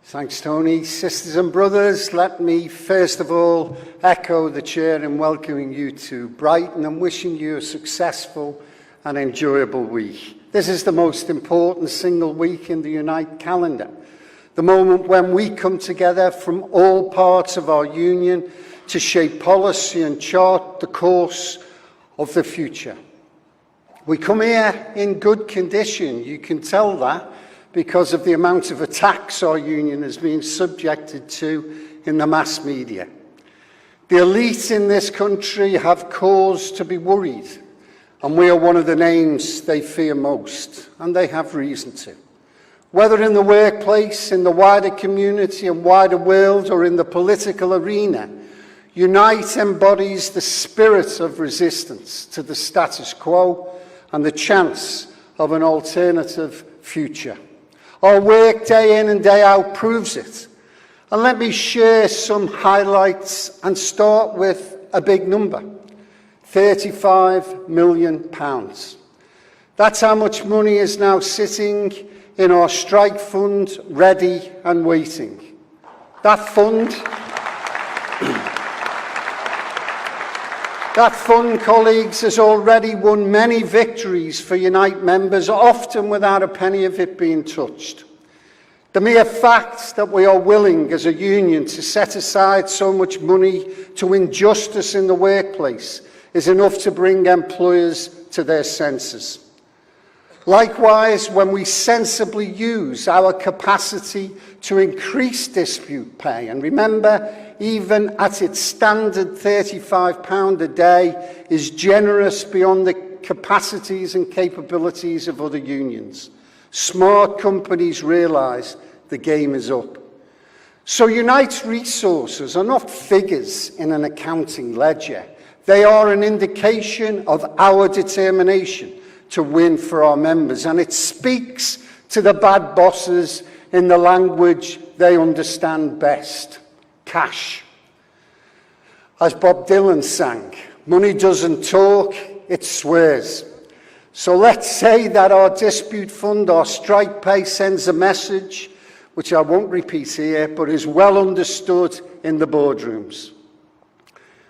Thanks, Tony. Sisters and brothers, let me first of all echo the chair in welcoming you to Brighton and wishing you a successful and enjoyable week. This is the most important single week in the Unite calendar, the moment when we come together from all parts of our union to shape policy and chart the course of the future. We come here in good condition, you can tell that, because of the amount of attacks our union has been subjected to in the mass media. The elite in this country have cause to be worried, and we are one of the names they fear most, and they have reason to. Whether in the workplace, in the wider community and wider world, or in the political arena, Unite embodies the spirit of resistance to the status quo and the chance of an alternative future. Our work day in and day out proves it. And let me share some highlights and start with a big number, £35 million. That's how much money is now sitting in our strike fund, ready and waiting. That fund, colleagues, has already won many victories for Unite members, often without a penny of it being touched. The mere fact that we are willing as a union to set aside so much money to win justice in the workplace is enough to bring employers to their senses. Likewise, when we sensibly use our capacity to increase dispute pay, and remember, even at its standard £35 a day, is generous beyond the capacities and capabilities of other unions. Smart companies realise the game is up. So Unite's resources are not figures in an accounting ledger. They are an indication of our determination to win for our members, and it speaks to the bad bosses in the language they understand best. Cash. As Bob Dylan sang, money doesn't talk, it swears. So let's say that our dispute fund, our strike pay, sends a message, which I won't repeat here, but is well understood in the boardrooms.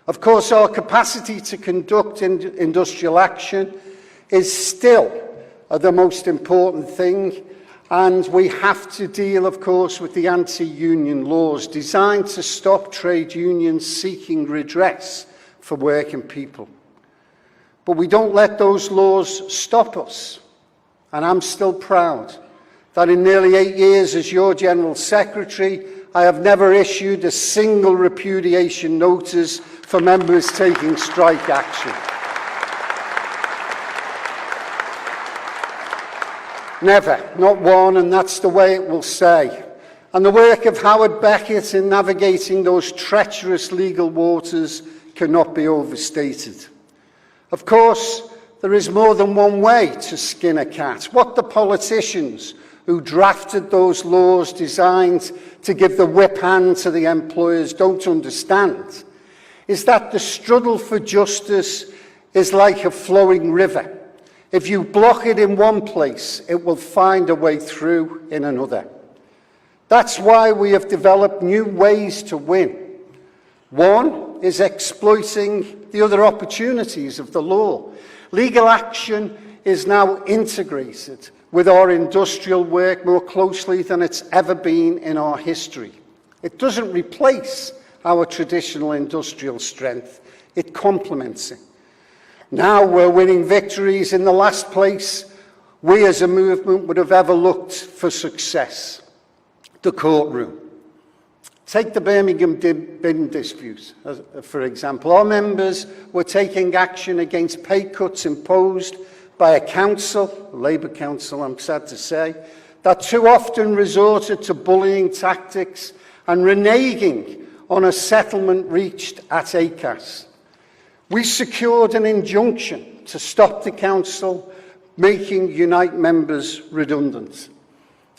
Of course, our capacity to conduct industrial action is still the most important thing, and we have to deal, of course, with the anti-union laws designed to stop trade unions seeking redress for working people. But we don't let those laws stop us, and I'm still proud that in nearly 8 years as your General Secretary, I have never issued a single repudiation notice for members taking strike action. Never, not one, and that's the way it will stay. And the work of Howard Beckett in navigating those treacherous legal waters cannot be overstated. Of course, there is more than one way to skin a cat. What the politicians who drafted those laws designed to give the whip hand to the employers don't understand is that the struggle for justice is like a flowing river. If you block it in one place, it will find a way through in another. That's why we have developed new ways to win. One is exploiting the other opportunities of the law. Legal action is now integrated with our industrial work more closely than it's ever been in our history. It doesn't replace our traditional industrial strength, it complements it. Now we're winning victories in the last place we as a movement would have ever looked for success, the courtroom. Take the Birmingham bin dispute, for example. Our members were taking action against pay cuts imposed by a council, a Labour council, I'm sad to say, that too often resorted to bullying tactics and reneging on a settlement reached at ACAS. We secured an injunction to stop the council making Unite members redundant.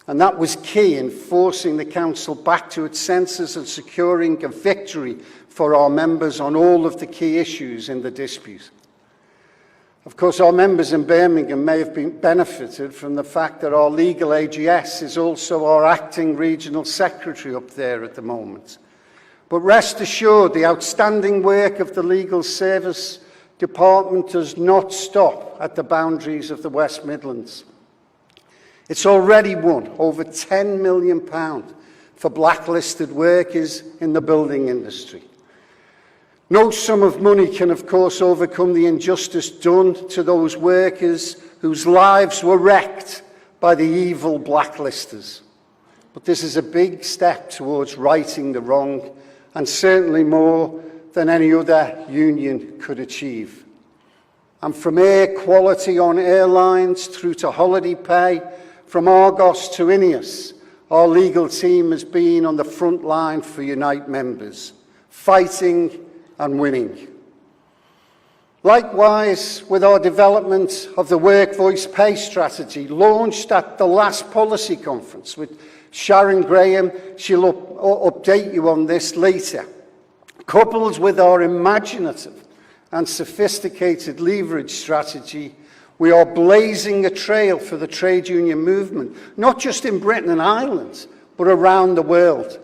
And that was key in forcing the council back to its senses and securing a victory for our members on all of the key issues in the dispute. Of course, our members in Birmingham may have benefited from the fact that our legal AGS is also our acting regional secretary up there at the moment. But rest assured, the outstanding work of the legal service department does not stop at the boundaries of the West Midlands. It's already won over £10 million for blacklisted workers in the building industry. No sum of money can, of course, overcome the injustice done to those workers whose lives were wrecked by the evil blacklisters. But this is a big step towards righting the wrong, and certainly more than any other union could achieve. And from air quality on airlines through to holiday pay, from Argos to Ineos, our legal team has been on the front line for Unite members, fighting and winning. Likewise, with our development of the Work Voice Pay strategy, launched at the last policy conference with Sharon Graham, she'll update you on this later, coupled with our imaginative and sophisticated leverage strategy, we are blazing a trail for the trade union movement, not just in Britain and Ireland, but around the world.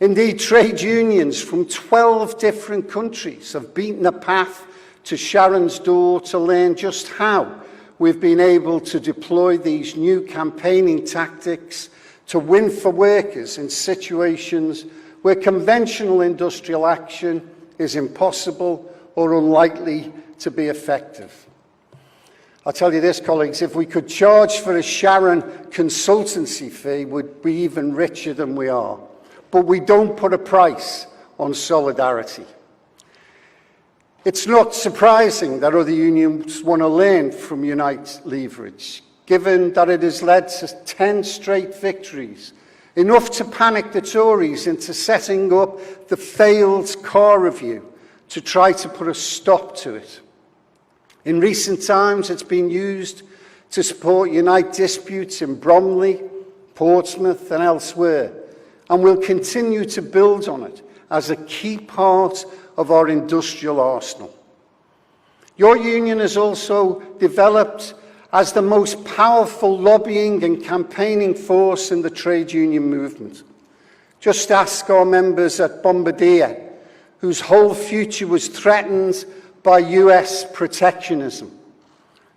Indeed, trade unions from 12 different countries have beaten a path to Sharon's door to learn just how we've been able to deploy these new campaigning tactics to win for workers in situations where conventional industrial action is impossible or unlikely to be effective. I'll tell you this, colleagues, if we could charge for a Sharon consultancy fee, we'd be even richer than we are. But we don't put a price on solidarity. It's not surprising that other unions want to learn from Unite leverage, given that it has led to 10 straight victories, enough to panic the Tories into setting up the failed car review to try to put a stop to it. In recent times, it's been used to support Unite disputes in Bromley, Portsmouth and elsewhere, and will continue to build on it as a key part of our industrial arsenal. Your union has also developed as the most powerful lobbying and campaigning force in the trade union movement. Just ask our members at Bombardier, whose whole future was threatened by US protectionism.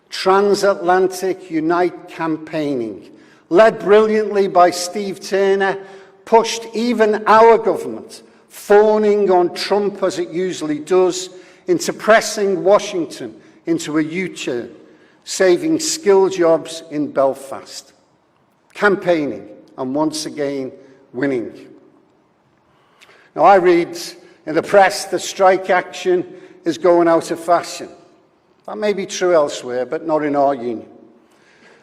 Transatlantic Unite campaigning, led brilliantly by Steve Turner, pushed even our government, fawning on Trump as it usually does, into pressing Washington into a U-turn, saving skilled jobs in Belfast. Campaigning, and once again, winning. Now, I read in the press that strike action is going out of fashion. That may be true elsewhere, but not in our union.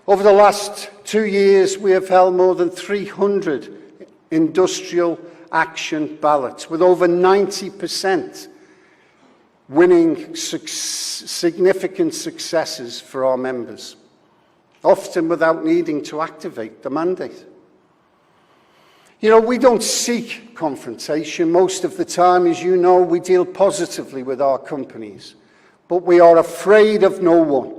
Over the last 2 years, we have held more than 300 industrial action ballots, with over 90% winning significant successes for our members, often without needing to activate the mandate. You know, we don't seek confrontation. Most of the time, as you know, we deal positively with our companies, but we are afraid of no one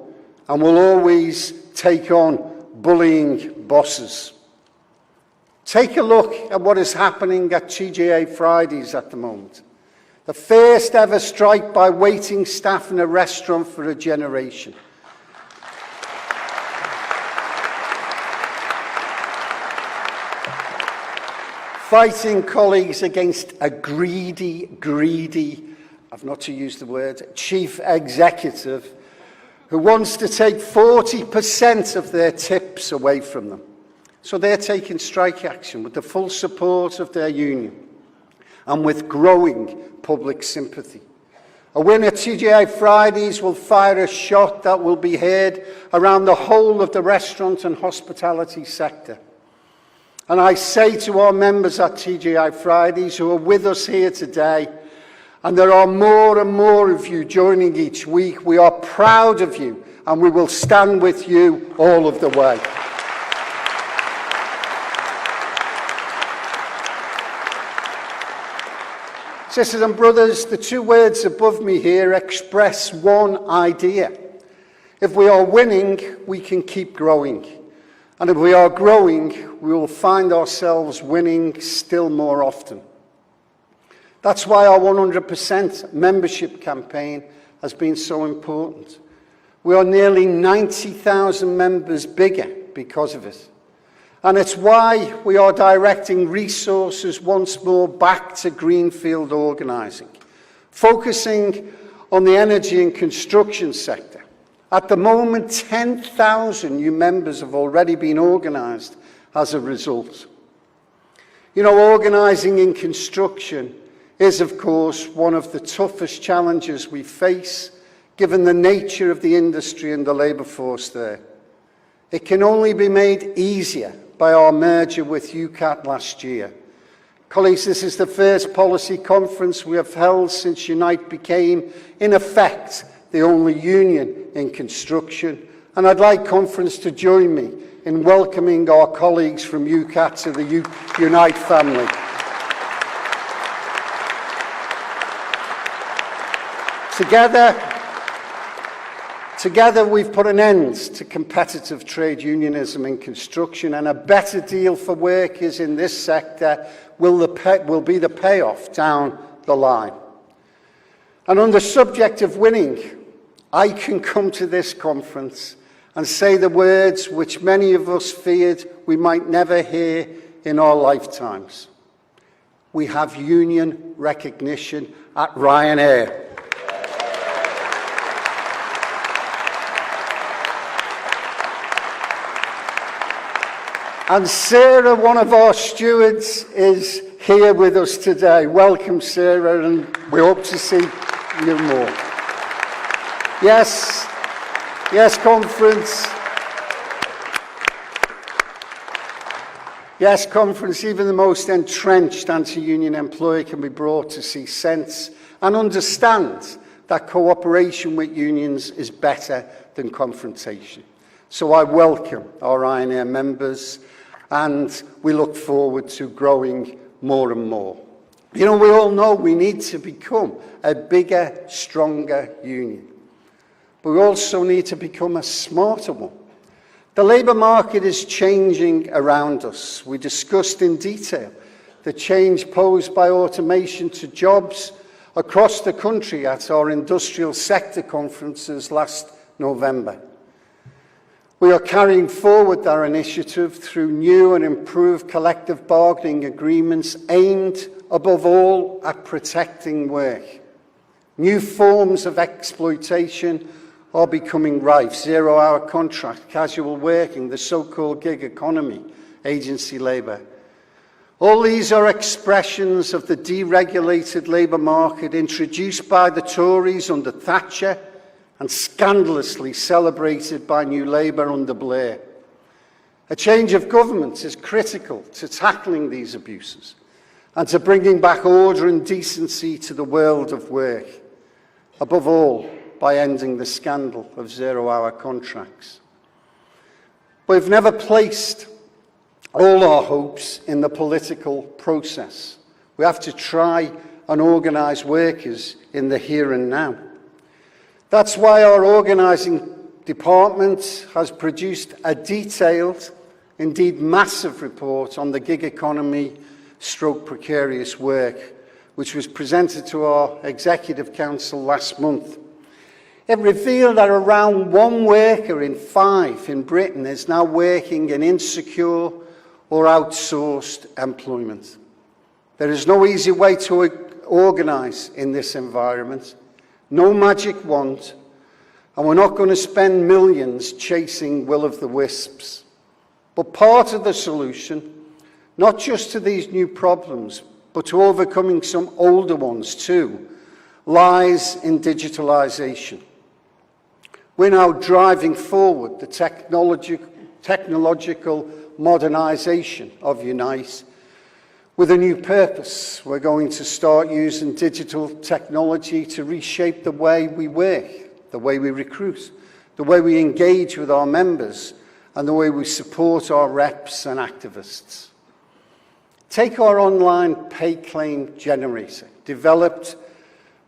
and will always take on bullying bosses. Take a look at what is happening at TGA Fridays at the moment. The first ever strike by waiting staff in a restaurant for a generation. Fighting colleagues against a greedy, I've not to use the word, chief executive who wants to take 40% of their tips away from them. So they're taking strike action with the full support of their union and with growing public sympathy. A win at TGI Fridays will fire a shot that will be heard around the whole of the restaurant and hospitality sector. And I say to our members at TGI Fridays who are with us here today, and there are more and more of you joining each week, we are proud of you and we will stand with you all of the way. Sisters and brothers, the two words above me here express one idea, If we are winning, we can keep growing. And if we are growing, we will find ourselves winning still more often. That's why our 100% membership campaign has been so important. We are nearly 90,000 members bigger because of it. And it's why we are directing resources once more back to greenfield organising, focusing on the energy and construction sector. At the moment, 10,000 new members have already been organised as a result. You know, organising in construction is, of course, one of the toughest challenges we face, given the nature of the industry and the labour force there. It can only be made easier by our merger with UCAT last year. Colleagues, this is the first policy conference we have held since Unite became, in effect, the only union in construction, and I'd like conference to join me in welcoming our colleagues from UCAT to the Unite family. Together we've put an end to competitive trade unionism in construction, and a better deal for workers in this sector will be the payoff down the line. And on the subject of winning, I can come to this conference and say the words which many of us feared we might never hear in our lifetimes. We have union recognition at Ryanair. And Sarah, one of our stewards, is here with us today. Welcome, Sarah, and we hope to see you more. Yes, conference. Yes, conference, even the most entrenched anti-union employer can be brought to see sense and understand that cooperation with unions is better than confrontation. So I welcome our Ryanair members, and we look forward to growing more and more. You know, we all know we need to become a bigger, stronger union. But we also need to become a smarter one. The labour market is changing around us. We discussed in detail the change posed by automation to jobs across the country at our industrial sector conferences last November. We are carrying forward our initiative through new and improved collective bargaining agreements aimed, above all, at protecting work. New forms of exploitation are becoming rife: zero-hour contract, casual working, the so-called gig economy, agency labour. All these are expressions of the deregulated labour market introduced by the Tories under Thatcher and scandalously celebrated by New Labour under Blair. A change of government is critical to tackling these abuses and to bringing back order and decency to the world of work, above all, by ending the scandal of zero-hour contracts. We've never placed all our hopes in the political process. We have to try and organise workers in the here and now. That's why our organising department has produced a detailed, indeed massive report on the gig economy / precarious work, which was presented to our Executive Council last month. It revealed that around 1 worker in 5 in Britain is now working in insecure or outsourced employment. There is no easy way to organise in this environment, no magic wand, and we're not going to spend millions chasing will-o'-the-wisps. But part of the solution, not just to these new problems, but to overcoming some older ones too, lies in digitalisation. We're now driving forward the technological modernisation of Unite with a new purpose. We're going to start using digital technology to reshape the way we work, the way we recruit, the way we engage with our members, and the way we support our reps and activists. Take our online pay claim generator, developed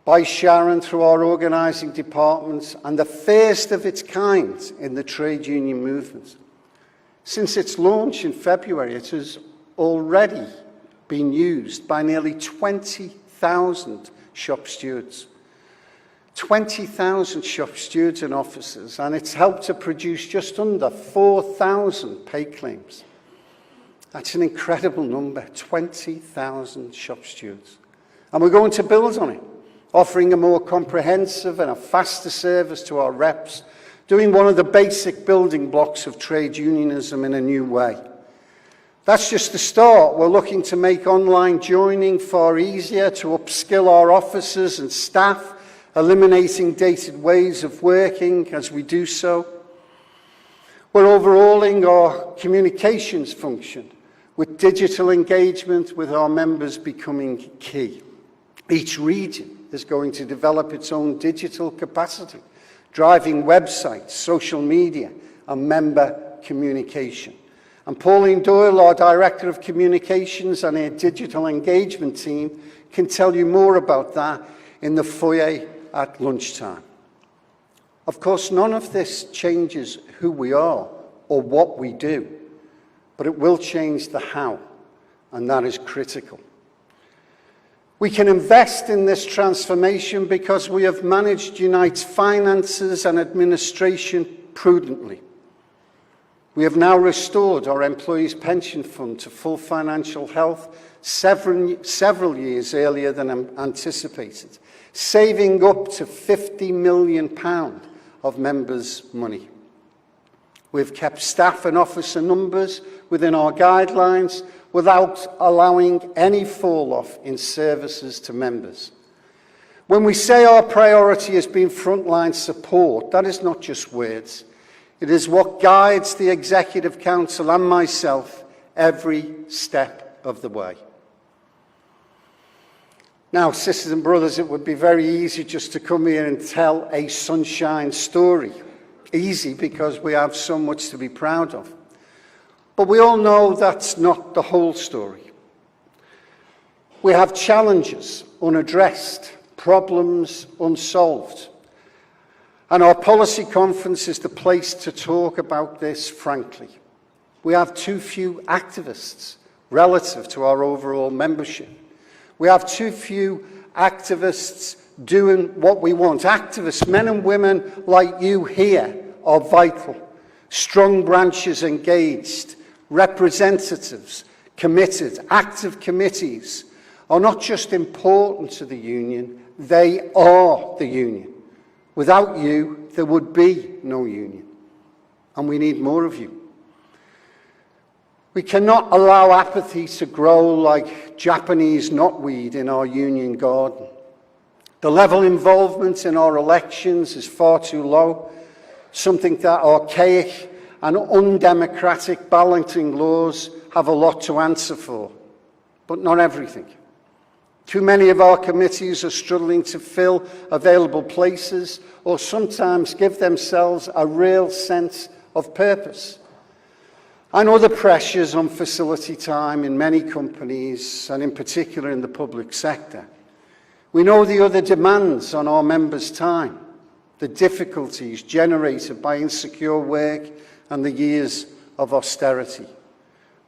by Sharon through our organising departments, and the first of its kind in the trade union movement. Since its launch in February, it has already been used by nearly 20,000 shop stewards. 20,000 shop stewards and officers, and it's helped to produce just under 4,000 pay claims. That's an incredible number, 20,000 shop stewards. And we're going to build on it, offering a more comprehensive and a faster service to our reps, doing one of the basic building blocks of trade unionism in a new way. That's just the start. We're looking to make online joining far easier, to upskill our officers and staff, eliminating dated ways of working as we do so. We're overhauling our communications function, with digital engagement with our members becoming key. Each region is going to develop its own digital capacity, driving websites, social media, and member communication. And Pauline Doyle, our Director of Communications and our digital engagement team, can tell you more about that in the foyer at lunchtime. Of course, none of this changes who we are or what we do, but it will change the how, and that is critical. We can invest in this transformation because we have managed Unite's finances and administration prudently. We have now restored our employees' pension fund to full financial health several years earlier than anticipated, saving up to £50 million of members' money. We've kept staff and officer numbers within our guidelines without allowing any fall-off in services to members. When we say our priority has been frontline support, that is not just words. It is what guides the Executive Council and myself every step of the way. Now, sisters and brothers, it would be very easy just to come here and tell a sunshine story. Easy because we have so much to be proud of. But we all know that's not the whole story. We have challenges unaddressed, problems unsolved. And our policy conference is the place to talk about this frankly. We have too few activists relative to our overall membership. We have too few activists doing what we want. Activists, men and women like you here, are vital. Strong branches engaged, representatives committed, active committees are not just important to the union, they are the union. Without you, there would be no union. And we need more of you. We cannot allow apathy to grow like Japanese knotweed in our union garden. The level of involvement in our elections is far too low, something that archaic and undemocratic balloting laws have a lot to answer for, but not everything. Too many of our committees are struggling to fill available places or sometimes give themselves a real sense of purpose. I know the pressures on facility time in many companies, and in particular in the public sector. We know the other demands on our members' time, the difficulties generated by insecure work and the years of austerity.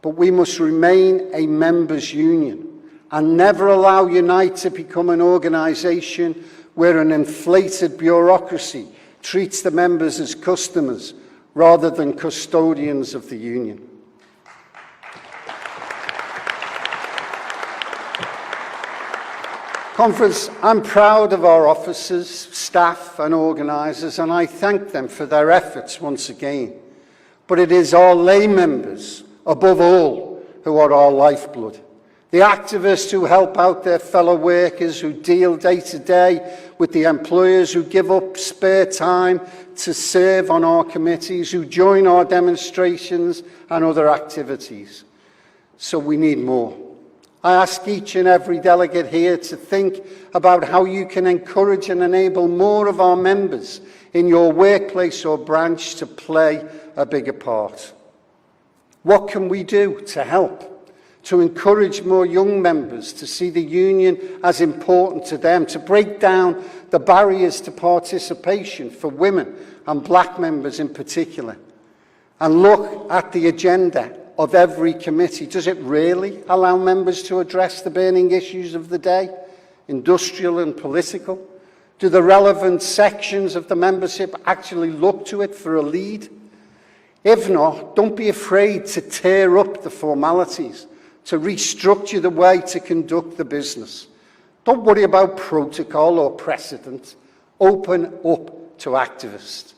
But we must remain a members' union and never allow Unite to become an organisation where an inflated bureaucracy treats the members as customers rather than custodians of the union. Conference, I'm proud of our officers, staff and organisers, and I thank them for their efforts once again. But it is our lay members, above all, who are our lifeblood. The activists who help out their fellow workers, who deal day to day with the employers, who give up spare time to serve on our committees, who join our demonstrations and other activities. So we need more. I ask each and every delegate here to think about how you can encourage and enable more of our members in your workplace or branch to play a bigger part. What can we do to help? to encourage more young members to see the union as important to them, to break down the barriers to participation for women and black members in particular, and look at the agenda of every committee. Does it really allow members to address the burning issues of the day, industrial and political? Do the relevant sections of the membership actually look to it for a lead? If not, don't be afraid to tear up the formalities, to restructure the way to conduct the business. Don't worry about protocol or precedent. Open up to activists.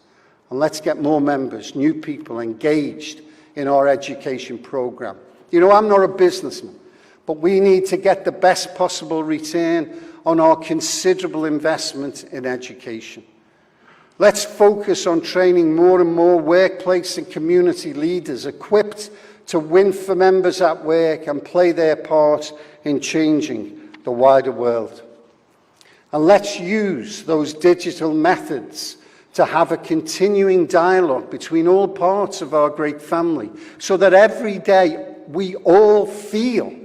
And let's get more members, new people, engaged in our education programme. You know, I'm not a businessman, but we need to get the best possible return on our considerable investment in education. Let's focus on training more and more workplace and community leaders equipped to win for members at work and play their part in changing the wider world. And let's use those digital methods to have a continuing dialogue between all parts of our great family, so that every day we all feel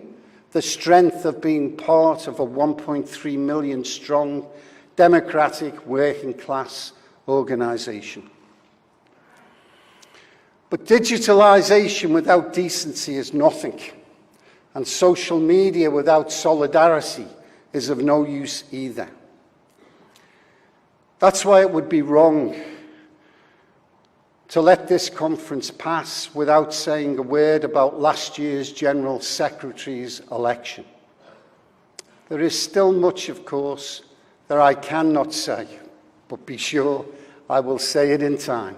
the strength of being part of a 1.3 million strong, democratic, working class organisation. But digitalisation without decency is nothing, and social media without solidarity is of no use either. That's why it would be wrong to let this conference pass without saying a word about last year's General Secretary's election. There is still much, of course, that I cannot say, but be sure I will say it in time.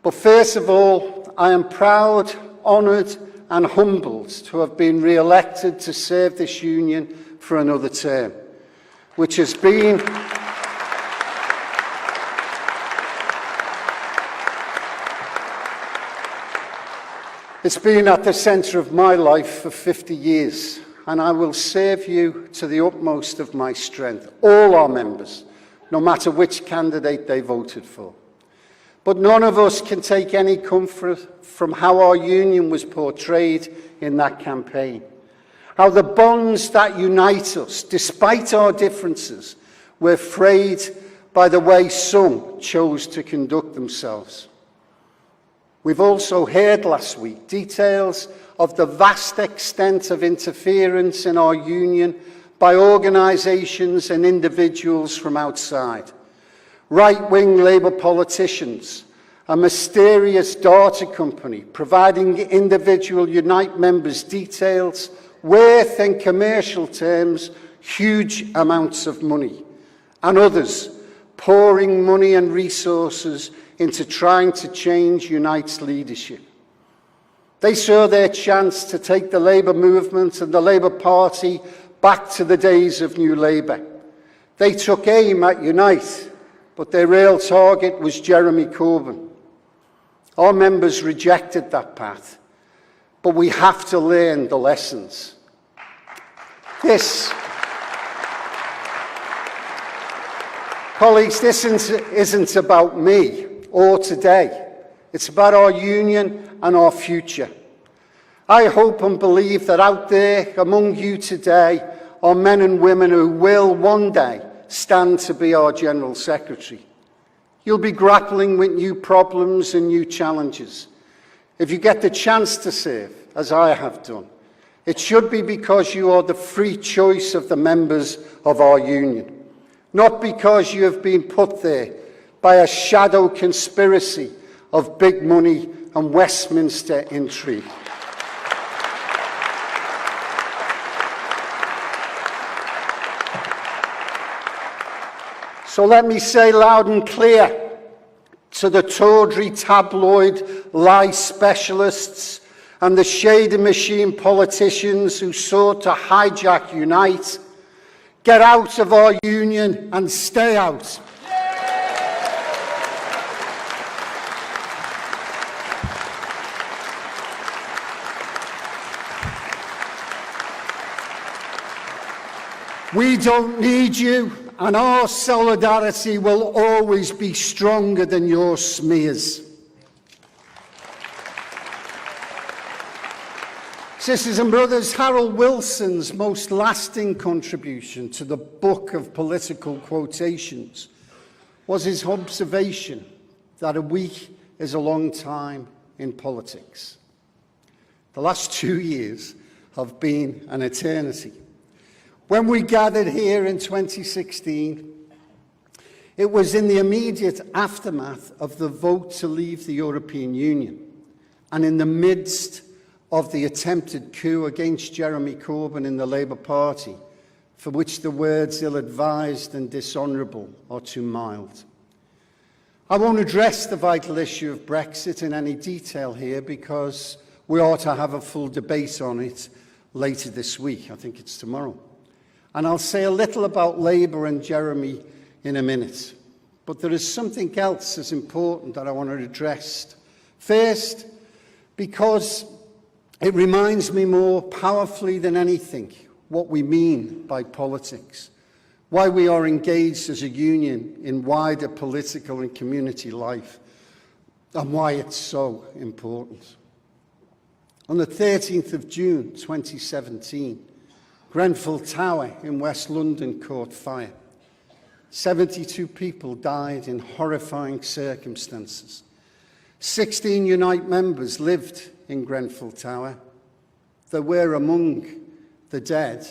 But first of all, I am proud, honoured and humbled to have been re-elected to serve this union for another term, which has been It's been at the centre of my life for 50 years, and I will serve you to the utmost of my strength, all our members, no matter which candidate they voted for. But none of us can take any comfort from how our union was portrayed in that campaign, how the bonds that unite us, despite our differences, were frayed by the way some chose to conduct themselves. We've also heard last week details of the vast extent of interference in our union by organisations and individuals from outside. Right-wing Labour politicians, a mysterious data company providing individual Unite members details worth in commercial terms huge amounts of money, and others pouring money and resources into trying to change Unite's leadership. They saw their chance to take the Labour movement and the Labour Party back to the days of New Labour. They took aim at Unite, but their real target was Jeremy Corbyn. Our members rejected that path, but we have to learn the lessons. Colleagues, this isn't about me or today. It's about our union and our future. I hope and believe that out there among you today are men and women who will one day stand to be our General Secretary. You'll be grappling with new problems and new challenges. If you get the chance to serve, as I have done, it should be because you are the free choice of the members of our union, not because you have been put there by a shadow conspiracy of big money and Westminster intrigue. So let me say loud and clear to the tawdry tabloid lie specialists and the shading machine politicians who sought to hijack Unite, get out of our union and stay out. We don't need you, and our solidarity will always be stronger than your smears. Sisters and brothers, Harold Wilson's most lasting contribution to the book of political quotations was his observation that a week is a long time in politics. The last 2 years have been an eternity. When we gathered here in 2016, it was in the immediate aftermath of the vote to leave the European Union and in the midst of the attempted coup against Jeremy Corbyn in the Labour Party, for which the words ill-advised and dishonourable are too mild. I won't address the vital issue of Brexit in any detail here because we ought to have a full debate on it later this week. I think it's tomorrow. And I'll say a little about Labour and Jeremy in a minute. But there is something else as important that I want to address. First, because it reminds me more powerfully than anything what we mean by politics, why we are engaged as a union in wider political and community life, and why it's so important. On the 13th of June 2017, Grenfell Tower in West London caught fire. 72 people died in horrifying circumstances. 16 Unite members lived in Grenfell Tower. There were among the dead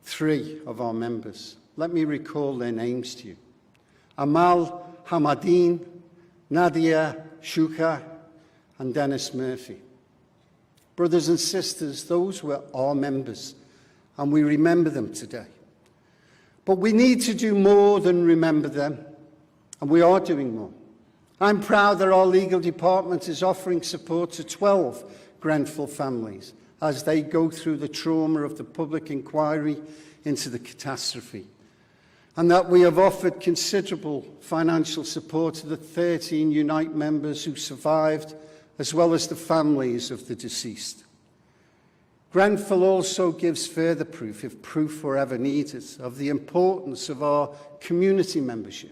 3 of our members. Let me recall their names to you. Amal Hamadine, Nadia Shuka, and Dennis Murphy. Brothers and sisters, those were our members, and we remember them today. But we need to do more than remember them, and we are doing more. I'm proud that our legal department is offering support to 12 Grenfell families as they go through the trauma of the public inquiry into the catastrophe, and that we have offered considerable financial support to the 13 Unite members who survived, as well as the families of the deceased. Grenfell also gives further proof, if proof were ever needed, of the importance of our community membership.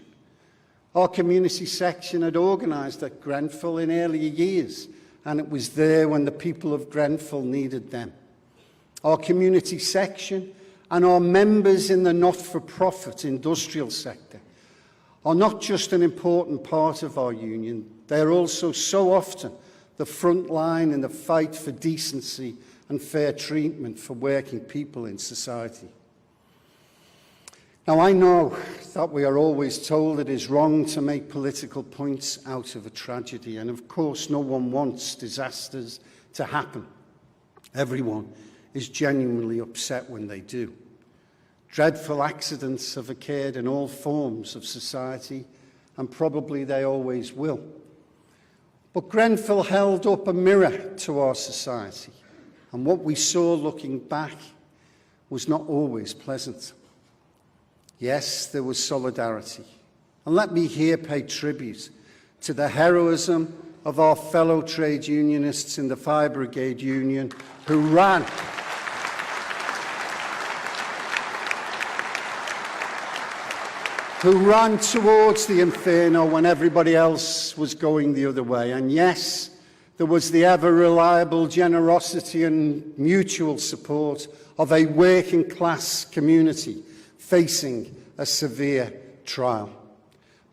Our community section had organised at Grenfell in earlier years, and it was there when the people of Grenfell needed them. Our community section and our members in the not-for-profit industrial sector are not just an important part of our union, they are also so often the front line in the fight for decency and fair treatment for working people in society. Now, I know that we are always told it is wrong to make political points out of a tragedy, and of course no one wants disasters to happen. Everyone is genuinely upset when they do. Dreadful accidents have occurred in all forms of society, and probably they always will. But Grenfell held up a mirror to our society, and what we saw looking back was not always pleasant. Yes, there was solidarity. And let me here pay tribute to the heroism of our fellow trade unionists in the Fire Brigade Union who ran towards the inferno when everybody else was going the other way. And yes, there was the ever-reliable generosity and mutual support of a working-class community facing a severe trial.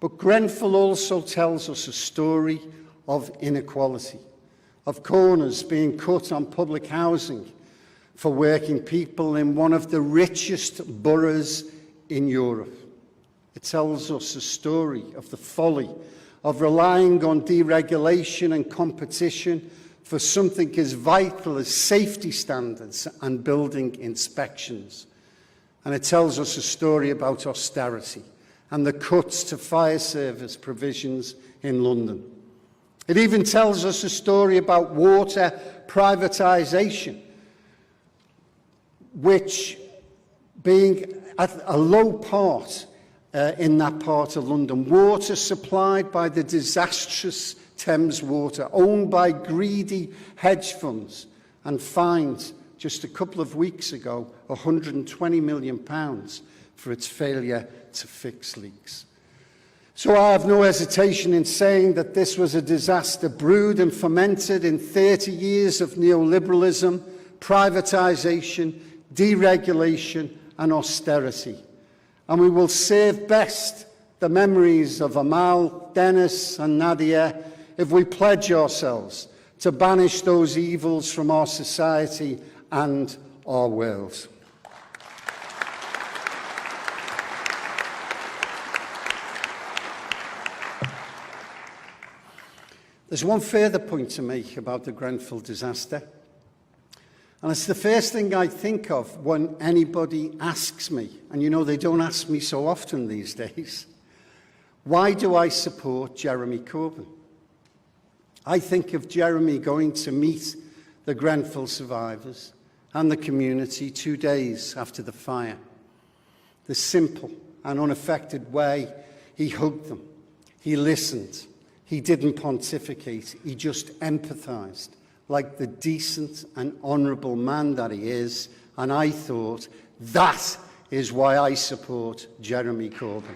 But Grenfell also tells us a story of inequality, of corners being cut on public housing for working people in one of the richest boroughs in Europe. It tells us a story of the folly of relying on deregulation and competition for something as vital as safety standards and building inspections. And it tells us a story about austerity and the cuts to fire service provisions in London. It even tells us a story about water privatisation, which being at a low part in that part of London, water supplied by the disastrous Thames Water, owned by greedy hedge funds, and fined just a couple of weeks ago £120 million for its failure to fix leaks. So I have no hesitation in saying that this was a disaster brewed and fermented in 30 years of neoliberalism, privatisation, deregulation and austerity. And we will save best the memories of Amal, Dennis and Nadia if we pledge ourselves to banish those evils from our society and our world. There's one further point to make about the Grenfell disaster. And it's the first thing I think of when anybody asks me, and you know they don't ask me so often these days, why do I support Jeremy Corbyn? I think of Jeremy going to meet the Grenfell survivors and the community 2 days after the fire. The simple and unaffected way he hugged them, he listened, he didn't pontificate, he just empathised like the decent and honourable man that he is, and I thought, that is why I support Jeremy Corbyn.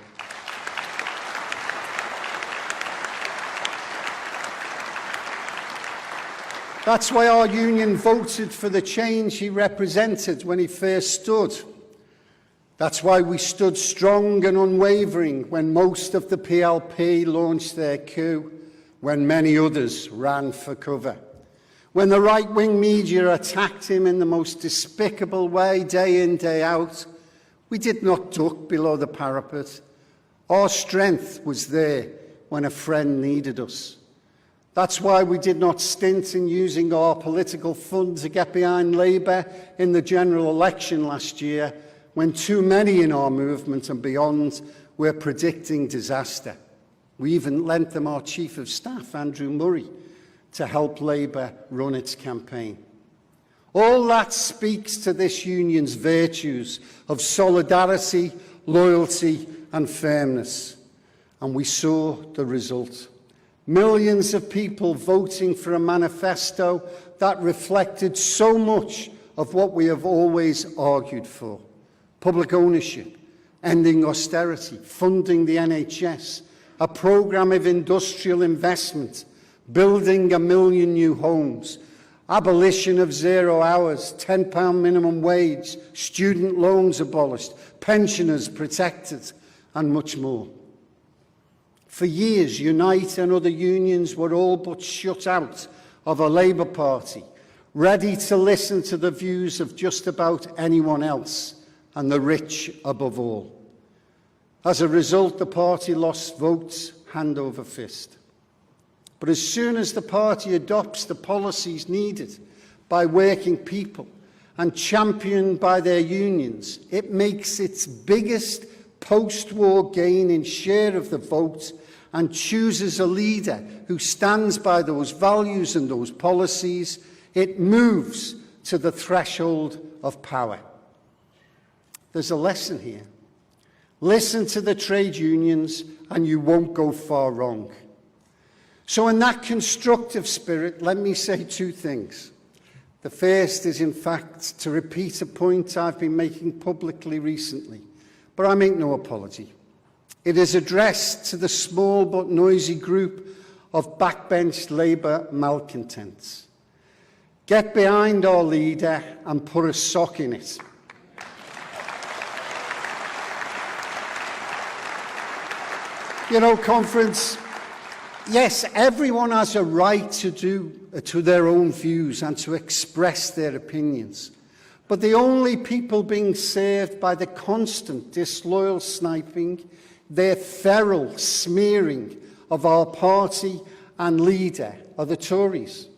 That's why our union voted for the change he represented when he first stood. That's why we stood strong and unwavering when most of the PLP launched their coup, when many others ran for cover. When the right-wing media attacked him in the most despicable way, day in, day out, we did not duck below the parapet. Our strength was there when a friend needed us. That's why we did not stint in using our political fund to get behind Labour in the general election last year, when too many in our movement and beyond were predicting disaster. We even lent them our Chief of Staff, Andrew Murray, to help Labour run its campaign. All that speaks to this union's virtues of solidarity, loyalty and firmness. And we saw the result. Millions of people voting for a manifesto that reflected so much of what we have always argued for. Public ownership, ending austerity, funding the NHS, a programme of industrial investment, building 1 million new homes, abolition of 0 hours, £10 minimum wage, student loans abolished, pensioners protected, and much more. For years, Unite and other unions were all but shut out of a Labour Party, ready to listen to the views of just about anyone else, and the rich above all. As a result, the party lost votes hand over fist. But as soon as the party adopts the policies needed by working people and championed by their unions, it makes its biggest post-war gain in share of the vote and chooses a leader who stands by those values and those policies. It moves to the threshold of power. There's a lesson here. Listen to the trade unions and you won't go far wrong. So in that constructive spirit, let me say 2 things. The first is, in fact, to repeat a point I've been making publicly recently, but I make no apology. It is addressed to the small but noisy group of backbench Labour malcontents. Get behind our leader and put a sock in it. You know, conference, yes, everyone has a right to their own views and to express their opinions. But the only people being served by the constant disloyal sniping, their feral smearing of our party and leader are the Tories.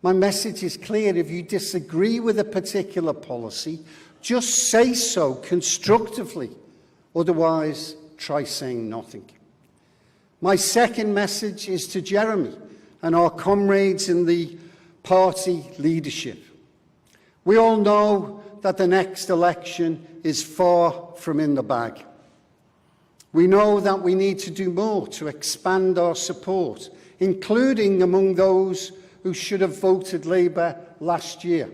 My message is clear. If you disagree with a particular policy, just say so constructively. Otherwise, try saying nothing. My second message is to Jeremy and our comrades in the party leadership. We all know that the next election is far from in the bag. We know that we need to do more to expand our support, including among those who should have voted Labour last year.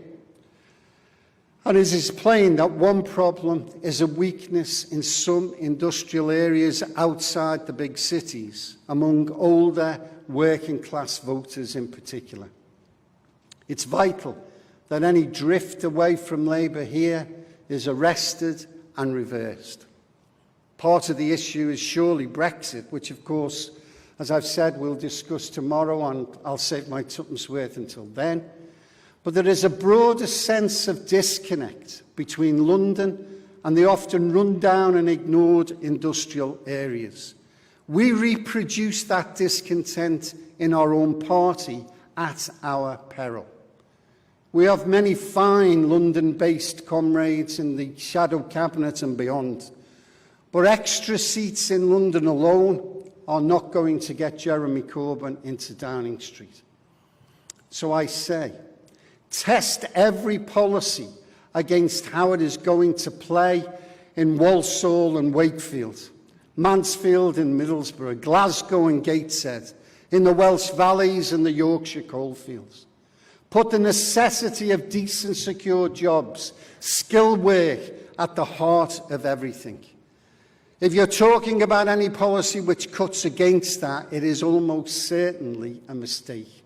And it is plain that one problem is a weakness in some industrial areas outside the big cities, among older working class voters in particular. It's vital that any drift away from Labour here is arrested and reversed. Part of the issue is surely Brexit, which of course, as I've said, we'll discuss tomorrow, and I'll save my tuppence worth until then. But there is a broader sense of disconnect between London and the often run down and ignored industrial areas. We reproduce that discontent in our own party at our peril. We have many fine London-based comrades in the shadow cabinet and beyond, but extra seats in London alone are not going to get Jeremy Corbyn into Downing Street. So I say, test every policy against how it is going to play in Walsall and Wakefield, Mansfield and Middlesbrough, Glasgow and Gateshead, in the Welsh valleys and the Yorkshire coalfields. Put the necessity of decent, secure jobs, skilled work at the heart of everything. If you're talking about any policy which cuts against that, it is almost certainly a mistake.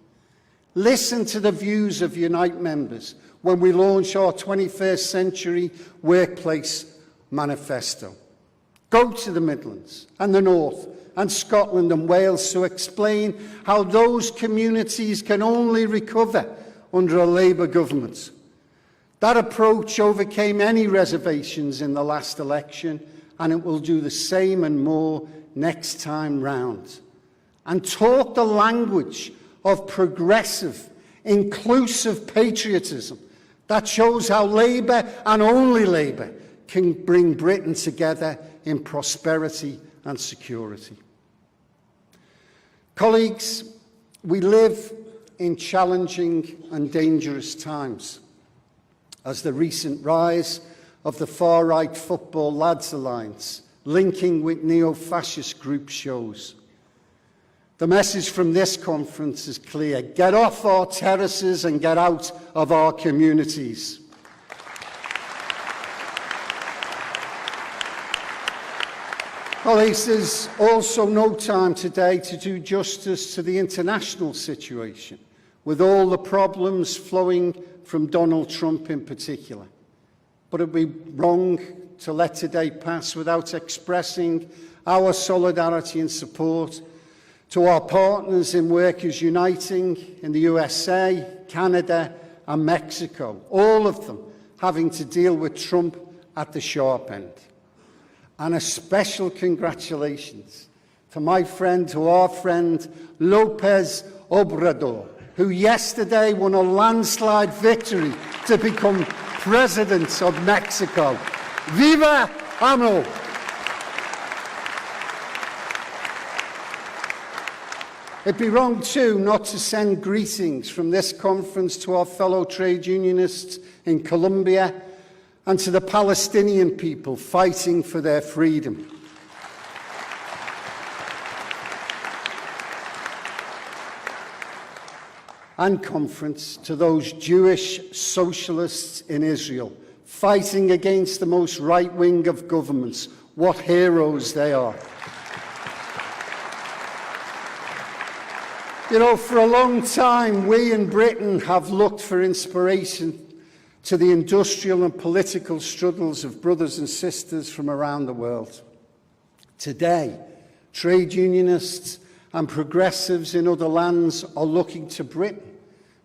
Listen to the views of Unite members when we launch our 21st century workplace manifesto. Go to the Midlands and the North and Scotland and Wales to explain how those communities can only recover under a Labour government. That approach overcame any reservations in the last election, and it will do the same and more next time round. And talk the language of progressive, inclusive patriotism that shows how Labour and only Labour can bring Britain together in prosperity and security. Colleagues, we live in challenging and dangerous times, as the recent rise of the far-right Football Lads Alliance, linking with neo-fascist groups, shows. The message from this conference is clear: get off our terraces and get out of our communities. Colleagues, there's also no time today to do justice to the international situation, with all the problems flowing from Donald Trump in particular. But it would be wrong to let today pass without expressing our solidarity and support to our partners in Workers Uniting in the USA, Canada and Mexico, all of them having to deal with Trump at the sharp end. And a special congratulations to my friend, to our friend, Lopez Obrador, who yesterday won a landslide victory to become President of Mexico. Viva AMLO! It'd be wrong, too, not to send greetings from this conference to our fellow trade unionists in Colombia and to the Palestinian people fighting for their freedom. And conference to those Jewish socialists in Israel fighting against the most right-wing of governments. What heroes they are. You know, for a long time, we in Britain have looked for inspiration to the industrial and political struggles of brothers and sisters from around the world. Today, trade unionists and progressives in other lands are looking to Britain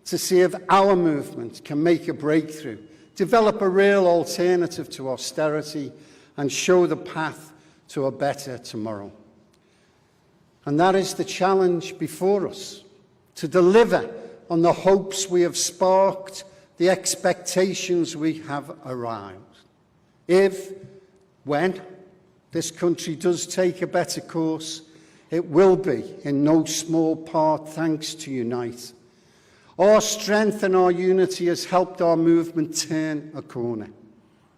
to see if our movement can make a breakthrough, develop a real alternative to austerity, and show the path to a better tomorrow. And that is the challenge before us, to deliver on the hopes we have sparked, the expectations we have aroused. If, when, this country does take a better course, it will be, in no small part, thanks to Unite. Our strength and our unity has helped our movement turn a corner.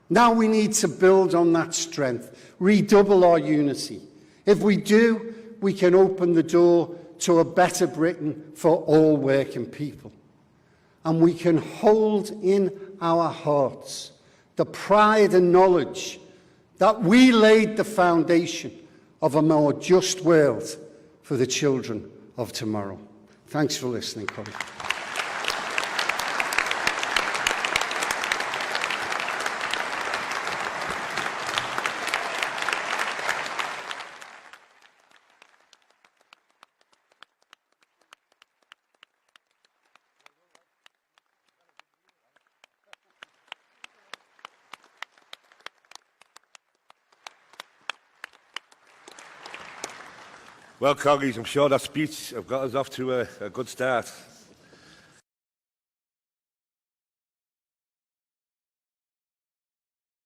Now we need to build on that strength, redouble our unity. If we do, we can open the door to a better Britain for all working people. And we can hold in our hearts the pride and knowledge that we laid the foundation of a more just world for the children of tomorrow. Thanks for listening, colleagues. Well, colleagues, I'm sure that speech has got us off to a good start.